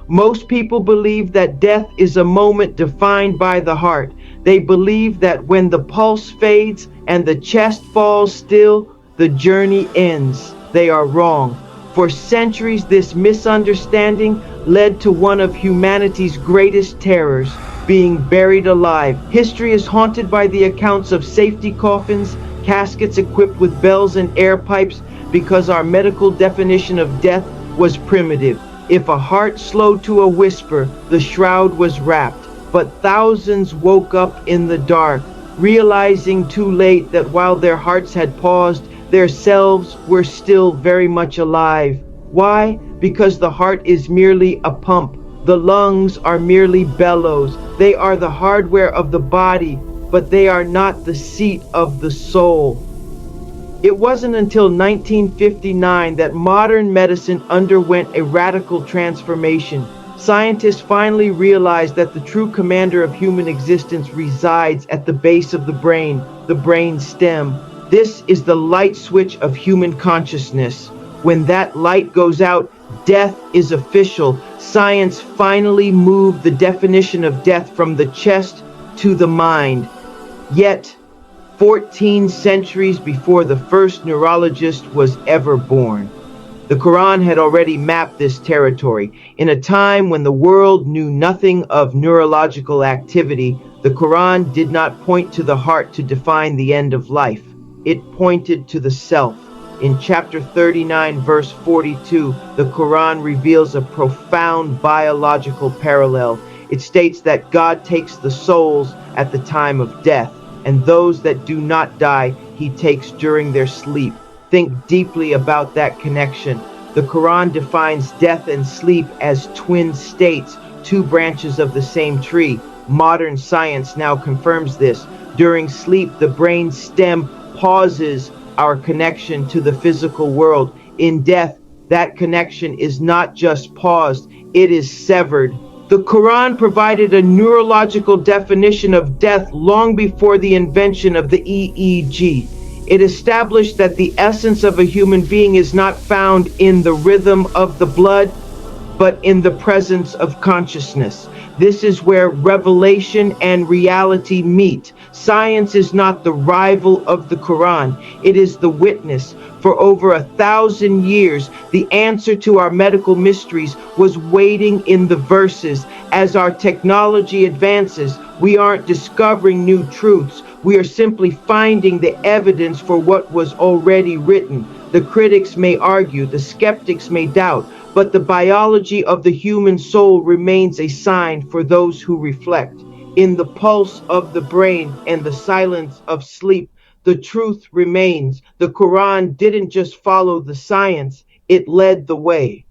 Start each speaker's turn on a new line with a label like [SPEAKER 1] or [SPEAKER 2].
[SPEAKER 1] Most people believe that death is a moment defined by the heart. They believe that when the pulse fades and the chest falls still, the journey ends. They are wrong. For centuries, this misunderstanding led to one of humanity's greatest terrors, being buried alive. History is haunted by the accounts of safety coffins, caskets equipped with bells and air pipes, because our medical definition of death was primitive. If a heart slowed to a whisper, the shroud was wrapped. But thousands woke up in the dark, realizing too late that while their hearts had paused, their selves were still very much alive. Why? Because the heart is merely a pump. The lungs are merely bellows. They are the hardware of the body, but they are not the seat of the soul. It wasn't until 1959 that modern medicine underwent a radical transformation. Scientists finally realized that the true commander of human existence resides at the base of the brain stem. This is the light switch of human consciousness. When that light goes out, death is official. Science finally moved the definition of death from the chest to the mind. Yet, 14 centuries before the first neurologist was ever born, the Quran had already mapped this territory. In a time when the world knew nothing of neurological activity, the Quran did not point to the heart to define the end of life. It pointed to the self. In chapter 39, verse 42, the Quran reveals a profound biological parallel. It states that God takes the souls at the time of death, and those that do not die, he takes during their sleep. Think deeply about that connection. The Quran defines death and sleep as twin states, two branches of the same tree. Modern science now confirms this. During sleep, the brain stem pauses our connection to the physical world. In death, that connection is not just paused, it is severed. The Quran provided a neurological definition of death long before the invention of the EEG. It established that the essence of a human being is not found in the rhythm of the blood, but in the presence of consciousness. This is where revelation and reality meet. Science is not the rival of the Quran, it is the witness. For over 1,000 years, the answer to our medical mysteries was waiting in the verses. As our technology advances, we aren't discovering new truths. We are simply finding the evidence for what was already written. The critics may argue, the skeptics may doubt, but the biology of the human soul remains a sign for those who reflect. In the pulse of the brain and the silence of sleep, the truth remains. The Quran didn't just follow the science, it led the way.